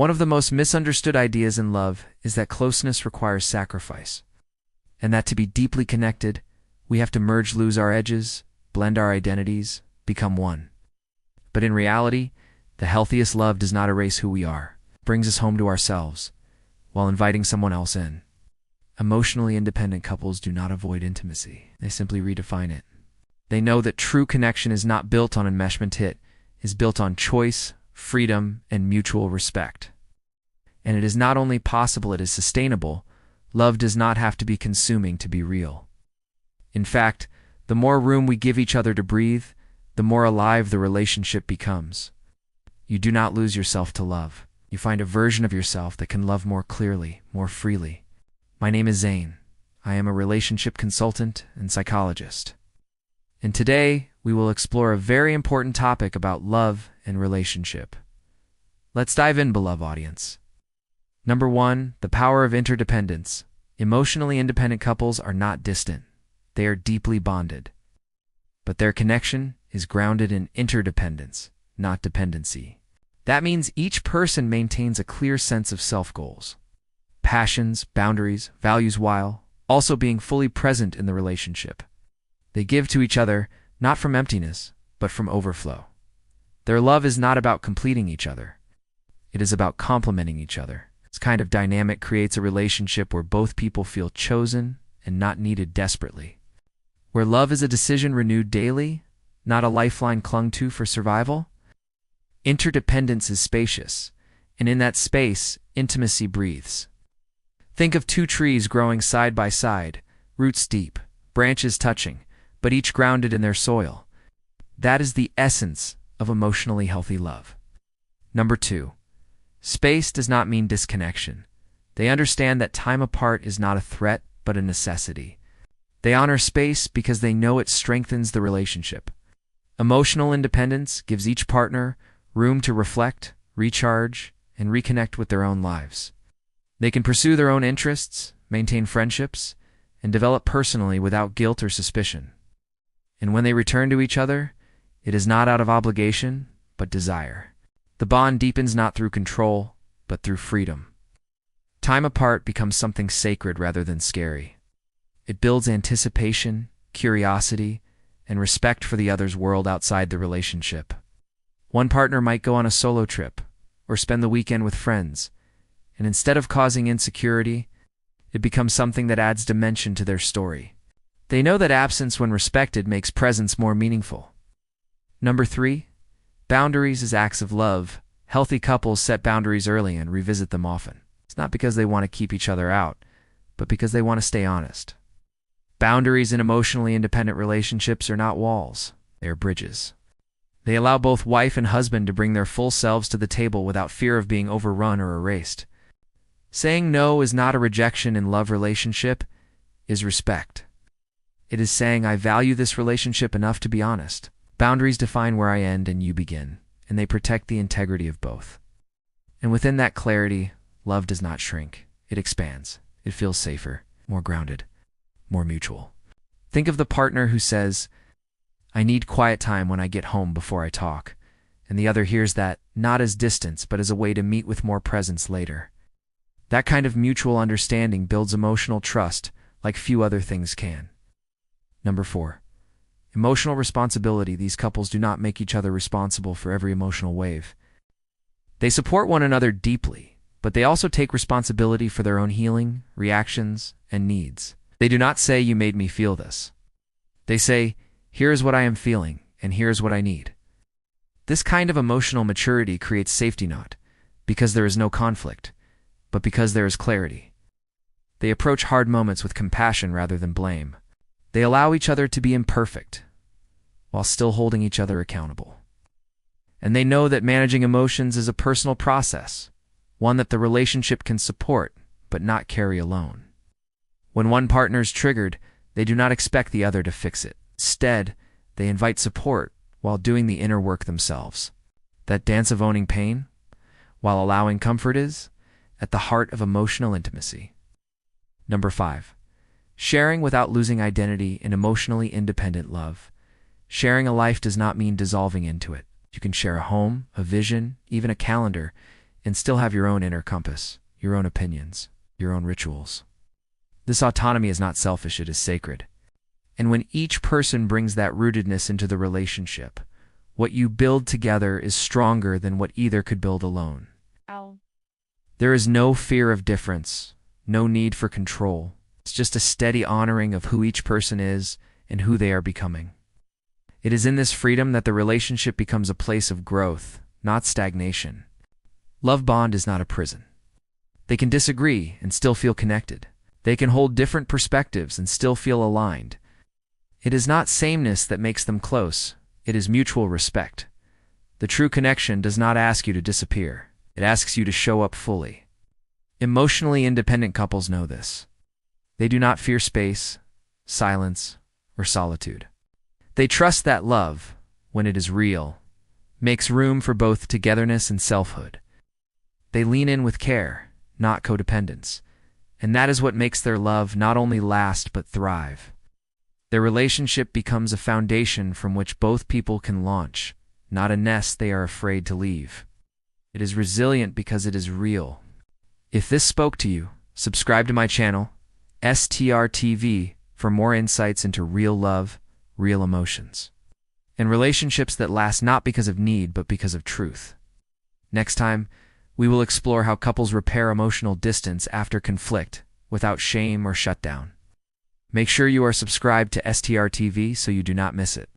One of the most misunderstood ideas in love is that closeness requires sacrifice, and that to be deeply connected, we have to lose our edges, blend our identities, become one. But in reality, the healthiest love does not erase who we are. It brings us home to ourselves, while inviting someone else in. Emotionally independent couples do not avoid intimacy. They simply redefine it. They know that true connection is not built on enmeshment, it is built on choice, freedom, and mutual respect. And it is not only possible, it is sustainable. Love does not have to be consuming to be real. In fact, the more room we give each other to breathe, the more alive the relationship becomes. You do not lose yourself to love. You find a version of yourself that can love more clearly, more freely. My name is Zane. I am a relationship consultant and psychologist. And today, we will explore a very important topic about love and relationship. Let's dive in, beloved audience. Number 1, the power of interdependence. Emotionally independent couples are not distant. They are deeply bonded. But their connection is grounded in interdependence, not dependency. That means each person maintains a clear sense of self-goals, passions, boundaries, values, while also being fully present in the relationship. They give to each other not from emptiness, but from overflow. Their love is not about completing each other. It is about complementing each other. This kind of dynamic creates a relationship where both people feel chosen and not needed desperately. Where love is a decision renewed daily, not a lifeline clung to for survival. Interdependence is spacious, and in that space, intimacy breathes. Think of two trees growing side by side, roots deep, branches touching, but each grounded in their soil. That is the essence of emotionally healthy love. Number 2, space does not mean disconnection. They understand that time apart is not a threat, but a necessity. They honor space because they know it strengthens the relationship. Emotional independence gives each partner room to reflect, recharge, and reconnect with their own lives. They can pursue their own interests, maintain friendships, and develop personally without guilt or suspicion. And when they return to each other, it is not out of obligation, but desire. The bond deepens not through control, but through freedom. Time apart becomes something sacred rather than scary. It builds anticipation, curiosity, and respect for the other's world outside the relationship. One partner might go on a solo trip or spend the weekend with friends, and instead of causing insecurity, it becomes something that adds dimension to their story. They know that absence, when respected, makes presence more meaningful. Number 3, boundaries as acts of love. Healthy couples set boundaries early and revisit them often. It's not because they want to keep each other out, but because they want to stay honest. Boundaries in emotionally independent relationships are not walls, they are bridges. They allow both wife and husband to bring their full selves to the table without fear of being overrun or erased. Saying no is not a rejection in love relationship, is respect. It is saying, I value this relationship enough to be honest. Boundaries define where I end and you begin, and they protect the integrity of both. And within that clarity, love does not shrink. It expands. It feels safer, more grounded, more mutual. Think of the partner who says, I need quiet time when I get home before I talk, and the other hears that not as distance but as a way to meet with more presence later. That kind of mutual understanding builds emotional trust like few other things can. Number 4, emotional responsibility. These couples do not make each other responsible for every emotional wave. They support one another deeply, but they also take responsibility for their own healing, reactions, and needs. They do not say, you made me feel this. They say, here's what I am feeling, and here's what I need. This kind of emotional maturity creates safety, not because there is no conflict, but because there is clarity. They approach hard moments with compassion rather than blame. They allow each other to be imperfect, while still holding each other accountable. And they know that managing emotions is a personal process, one that the relationship can support, but not carry alone. When one partner is triggered, they do not expect the other to fix it. Instead, they invite support while doing the inner work themselves. That dance of owning pain, while allowing comfort, is at the heart of emotional intimacy. Number 5, sharing without losing identity in emotionally independent love. Sharing a life does not mean dissolving into it. You can share a home, a vision, even a calendar, and still have your own inner compass, your own opinions, your own rituals. This autonomy is not selfish, it is sacred. And when each person brings that rootedness into the relationship, what you build together is stronger than what either could build alone. Ow. There is no fear of difference, no need for control. It's just a steady honoring of who each person is and who they are becoming. It is in this freedom that the relationship becomes a place of growth, not stagnation. Love bond is not a prison. They can disagree and still feel connected. They can hold different perspectives and still feel aligned. It is not sameness that makes them close, it is mutual respect. The true connection does not ask you to disappear, it asks you to show up fully. Emotionally independent couples know this. They do not fear space, silence, or solitude. They trust that love, when it is real, makes room for both togetherness and selfhood. They lean in with care, not codependence, and that is what makes their love not only last but thrive. Their relationship becomes a foundation from which both people can launch, not a nest they are afraid to leave. It is resilient because it is real. If this spoke to you, subscribe to my channel, STR TV, for more insights into real love, real emotions, and relationships that last not because of need but because of truth. Next time, we will explore how couples repair emotional distance after conflict without shame or shutdown. Make sure you are subscribed to STR TV so you do not miss it.